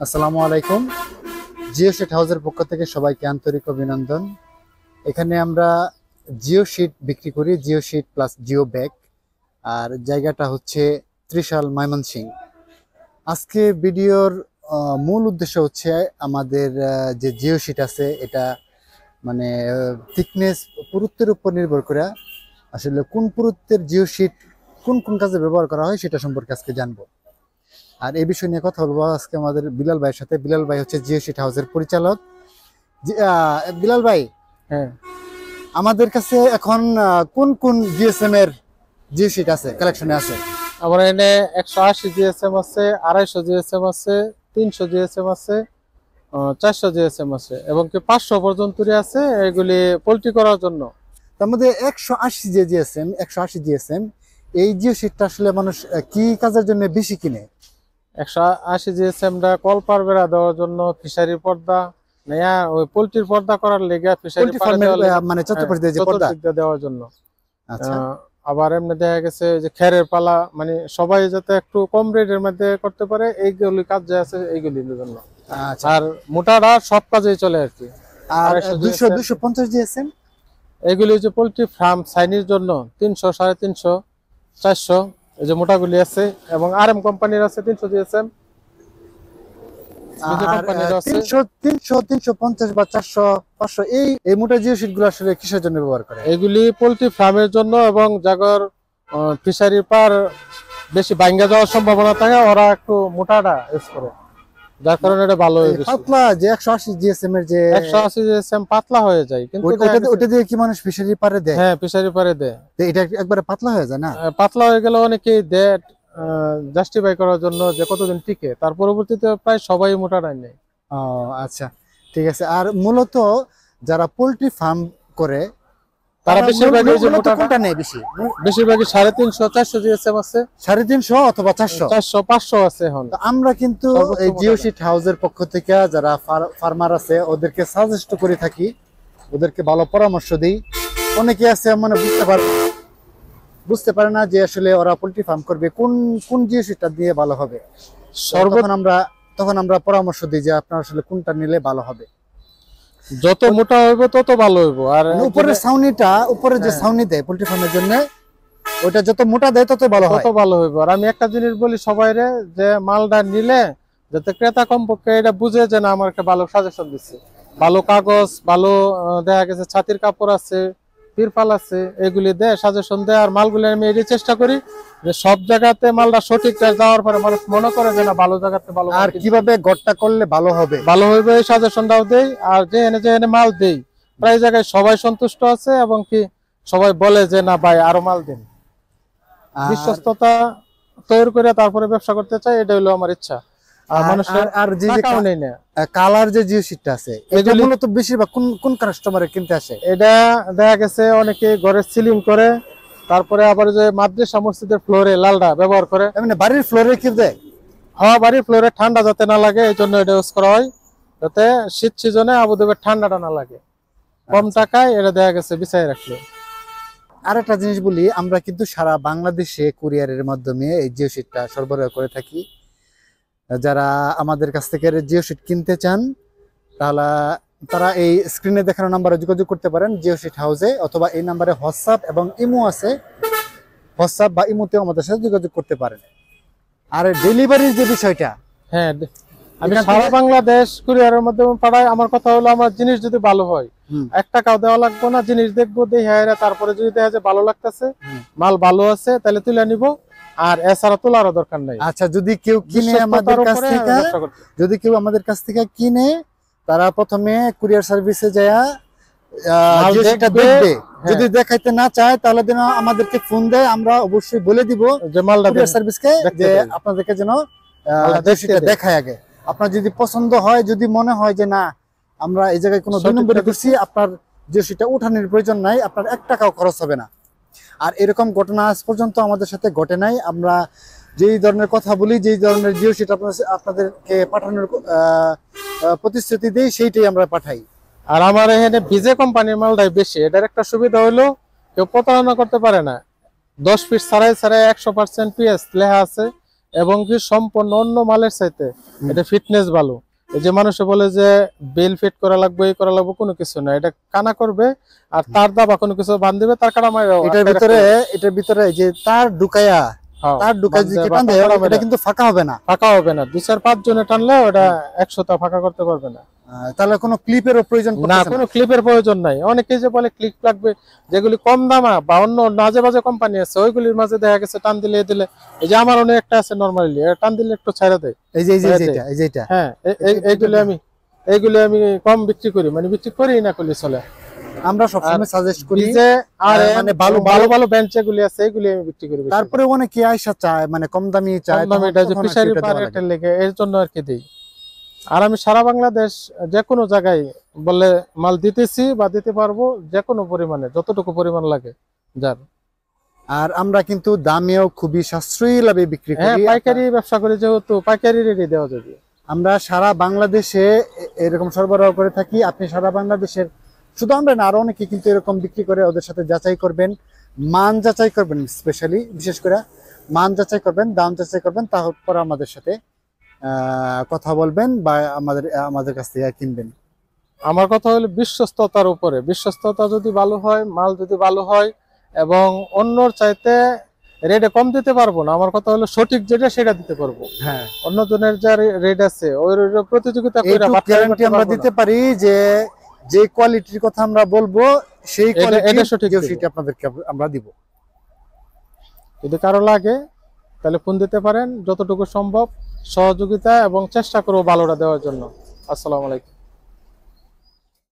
আসসালামু আলাইকুম। জিও শিট হাউসের পক্ষ থেকে সবাইকে আন্তরিক অভিনন্দন। এখানে আমরা জিও শিট বিক্রি করি, geo sheet plus geo bag. আর জায়গাটা হচ্ছে ত্রিশাল, ময়মনসিংহ। আজকে ভিডিওর মূল উদ্দেশ্য হচ্ছে আমাদের যে জিও শিট আছে এটা মানে থিকনেস পুরুত্বের উপর নির্ভর করে আসলে কোন পুরুত্বের জিও শিট কোন কোন কাজে ব্যবহার করা হয় সেটা সম্পর্কে আজকে জানবো। আর এই বিষয় নিয়ে কথা বলবো আজকে আমাদের বিলাল ভাইয়ের সাথে। বিলাল ভাই হচ্ছে জিও শিট হাউসের পরিচালক। বিলাল ভাই, হ্যাঁ, আমাদের কাছে এখন কোন কোন জিএসএম এর জিও শিট আছে, কালেকশনে আছে? আমার এখানে 180 জিএসএম আছে, 250 জিএসএম আছে, 300 জিএসএম আছে, 400 জিএসএম আছে এবং কি 500 পর্যন্ত আছে। এগুলি পোল্ট্রি করার জন্য। তার মধ্যে 180 জিএসএম এই জিও শিটটা আসলে মানুষ কি কাজের জন্য বেশি কিনে? 180 জিএসএমটা কলপার বেড়া দেওয়ার জন্য, ফিশারি পর্দা নেয়া, ওই পোল্ট্রির পর্দা করার লেগে, ফিশারি মানে চতুর্পাশ দিয়ে যে পর্দা দেওয়ার জন্য। আচ্ছা। আবার এমনি দেখা গেছে যে খেরের পালা, মানে সবাই যাতে একটু কম রেটের মধ্যে করতে পারে, এইগুলি কাজ যে আছে এইগুলির জন্য। আচ্ছা। আর মোটাটা সব কাজেই চলে আর কি। আর 250 জিএসএম এগুলি যে পোল্ট্রি ফার্ম সাইনির জন্য 300, 350, 400 এই যে মোটাগুলি আছে। এবং আরএম কোম্পানির আছে 300 জিএসএম, 350 বা 400, 500 এই মোটা জিও শিট গুলো আসলে কিসের জন্য ব্যবহার করে? এগুলি পোল্ট্রি ফার্মের জন্য এবং জাগর ফিশারি পার বেশি ভাঙ্গা যাওয়ার সম্ভাবনা থাকে, ওরা একটু মোটাটা ইউজ করে, যার কারণে এটা ভালো হয়ে গেছে। পাতলা যে 180 জিএসএম এর যে 180 জিএসএম পাতলা হয়ে যায়, কিন্তু ওটা দিয়ে কি মানুষ ফিশারি পারে দেয়? হ্যাঁ, ফিশারি পারে দেয়। এটা একবারে পাতলা হয়ে যায় না? পাতলা হয়ে গেলে অনেকেই দেয় জাস্টিফাই করার জন্য যে কতদিন টিকে, তার পরবর্তীতে প্রায় সবাই মোটাটাই নেয়। ও আচ্ছা, ঠিক আছে। আর মূলত যারা পোল্ট্রি ফার্ম করে তারা বেশিরভাগই কোনটা নেয় বেশি? বেশিরভাগই 350, 400 জিএসএম আছে, 350 অথবা 400, 500 আছে এখন। আমরা কিন্তু এই জিও শিট হাউসের পক্ষ থেকে যারা ফার্মার আছে ওদেরকে সাজেস্ট করে থাকি, ওদেরকে ভালো পরামর্শ দিই। অনেকে আছে মানে বুঝতে পারে না যে আসলে ওরা পোল্ট্রি ফার্ম করবে কোন কোন জিও শিটটা দিয়ে ভালো হবে। তখন আমরা পরামর্শ দিই যে আপনার আসলে কোনটা নিলে ভালো হবে। যত মোটা হইবে তত ভালো হইব। আর উপরের ছাউনিটা, উপরে যে ছাউনি দেয় পোল্ট্রি ফার্মের জন্য, ওটা যত মোটা দেয় তত ভালো হয়, তত ভালো হইব। আর আমি একটা জিনিস বলি সবাইরে, যে মালটা নিলে যাতে ক্রেতা কমপক্ষে এটা বুঝে যে না আমার একটা ভালো সাজেশন দিচ্ছে, ভালো কাগজ, ভালো দেখা গেছে ছাতির কাপড় আছে, তিরপাল আছে, এগুলি দেয়, সাজেশন দেয়। আর মালগুলি আমি এই চেষ্টা করি যে সব জায়গাতে মালটা সঠিক যাওয়ার পরে মানুষ মনে করে যে না ভালো জায়গাতে ভালো। আর কিভাবে গড়টা করলে ভালো হবে এই সাজেশনটাও দেই। আর যেখানে মাল দেই প্রায় জায়গায় সবাই সন্তুষ্ট আছে এবং কি সবাই বলে যে না ভাই আরো মাল দিন। বিশ্বস্ততা তৈরি করে তারপরে ব্যবসা করতে চাই, এটা হলো আমার ইচ্ছা। আর যে কালার যে জিও শিটটা আছে এটা মূলত বেশিরভাগ কোন কাস্টমারে কিনতে আসে? এটা দেখা গেছে অনেকে ঘরের সিলিং করে, তারপরে আবার যে মাদ্রাসা মসজিদের ফ্লোরে লালটা ব্যবহার করে। মানে বাড়ির ফ্লোরে কি দেয়? হ্যাঁ, বাড়ির ফ্লোরে ঠান্ডা যাতে না লাগে এই জন্য এটা ইউজ করা হয়, যাতে শীত সিজনে আবুধাবির ঠান্ডাটা না লাগে। কম টাকায় এটা দেখা গেছে বিছাই রাখলো। আর একটা জিনিস বলি, আমরা কিন্তু সারা বাংলাদেশে কুরিয়ারের মাধ্যমে এই জিও শিটটা সরবরাহ করে থাকি। যারা আমাদের কাছ থেকে জিও শিট কিনতে চান তাহলে তারা এই স্ক্রিনে দেখানো নাম্বারে যোগাযোগ করতে পারেন জিও শিট হাউসে, অথবা এই নাম্বারে হোয়াটসঅ্যাপ এবং ইমো আছে, হোয়াটসঅ্যাপ বা ইমোতেও আমাদের সাথে যোগাযোগ করতে পারেন। আর ডেলিভারির যে বিষয়টা, হ্যাঁ, আমি সারা বাংলাদেশ কুরিয়ারের মাধ্যমে পাঠাই। আমার কথা হলো আমার জিনিস যদি ভালো হয় 1 টাকাও দেওয়া লাগবে না, জিনিস দেখবো দেখে তারপরে যদি দেখা যায় ভালো লাগতেছে, মাল ভালো আছে, তাহলে তুলে নিব। আর এছাড়া তোলারও দরকার নাই। আচ্ছা, যদি কেউ কিনে আমাদের কাছ থেকে কিনে, তারা প্রথমে কুরিয়ার সার্ভিসে যায় দেখবে। যদি দেখাইতে না চায় তাহলে যেন আমাদেরকে ফোন দেয়, আমরা অবশ্যই বলে দিব যে কুরিয়ার সার্ভিসকে যে আপনাদেরকে যেন দেখায় আগে। আপনার যদি পছন্দ হয়, যদি মনে হয় যে না আমরা এই জায়গায় কোনো 2 নম্বরে করছি, আপনার যে সেটা উঠানোর প্রয়োজন নাই, আপনার 1 টাকাও খরচ হবে না। আর এরকম ঘটনা আজ পর্যন্ত আমাদের সাথে ঘটে নাই। আমরা যেই ধরনের কথা বলি, যেই ধরনের জিও শিট আপনাদেরকে পাঠানোর প্রতিশ্রুতি দিই, সেইটাই আমরা পাঠাই। আর আমার এখানে ভিজে কোম্পানির মালটাই বেশি। এটার একটা সুবিধা হলো কেউ প্রতারণা করতে পারে না। 10 পিস ছাড়াই 100% পিএস লেখা আছে, এবং কি সম্পূর্ণ অন্য মালের চাইতে এটা ফিটনেস ভালো। এই যে মানুষে বলে যে বেল ফিট করা লাগবে, এই করা লাগবে, কোনো কিছু না, এটা কানা করবে আর তার দাবা কোনো কিছু বাঁধ দিবে, তার কাটা মাইরা এটার ভিতরে যে তার ঢুকাইয়া যদি টান দেয়, এটা কিন্তু ফাঁকা হবে না। 2-4-5 জনে টানলে ওটা 100টা ফাঁকা করতে পারবে না। তাহলে কোনো ক্লিপেরও প্রয়োজন না, কোনো ক্লিপের প্রয়োজন নাই। অনেকেই যে বলে ক্লিপ লাগবে, যেগুলি কম দামা বা অন্য আজে বাজে কোম্পানি আছে ওইগুলির মাঝে দেখা গেছে টান দিলে এই যে আমার অনেক একটা আছে নরমালি, টান দিলে একটু ছাইড়া দেয়। এই যে এটা হ্যাঁ, এইগুলি আমি কম বিক্রি করি, মানে বিক্রি করি না করলে চলে। আমরা সবসময় সাজেস্ট করি যে আর মানে ভালো বেঞ্চ যেগুলি আছে এগুলি আমি বিক্রি করি। তারপরে অনেকে আইসা চায়, মানে কম দামি চায়, এটা যে ফিশারি পার্কের লেগে এর জন্য আর কি দেই। আর আমি সারা বাংলাদেশ যে কোনো জায়গায় বলে মাল দিতেছি বা দিতে পারবো, যে কোনো পরিমাণে যতটুকু পরিমাণ লাগে যার। আর আমরা কিন্তু দামেও খুবই সাশ্রয়ী লাভে বিক্রি করি। পাইকারি ব্যবসা করি, যেহেতু পাইকারি রেটে দেওয়া যাবে। আমরা সারা বাংলাদেশে এরকম সরবরাহ করে থাকি। আপনি সারা বাংলাদেশের, শুধু আমরা না, আরো অনেকে কিন্তু এরকম বিক্রি করে। ওদের সাথে যাচাই করবেন, মান যাচাই করবেন, স্পেশালি বিশেষ করে মান যাচাই করবেন, দাম যাচাই করবেন, তারপর আমাদের সাথে কথা বলবেন বা আমাদের কাছ থেকে কিনবেন। আমার কথা হলো বিশ্বস্ততার উপরে। বিশ্বস্ততা যদি ভালো হয়, মাল যদি ভালো হয় এবং অন্যর চাইতে রেটে কম দিতে পারবো না, আমার কথা হলো সঠিক যেটা সেটা দিতে পারবো। হ্যাঁ, অন্য জনের যা রেট আছে ওই প্রতিযোগিতা করে গ্যারান্টি আমরা দিতে পারি যে কোয়ালিটির কথা আমরা বলবো সেই কোয়ালিটি সঠিক আপনাদেরকে আমরা দিব। যদি কারো লাগে তাহলে ফোন দিতে পারেন, যতটুকু সম্ভব সহযোগিতা এবং চেষ্টা করবো ভালোটা দেওয়ার জন্য। আসসালামু আলাইকুম।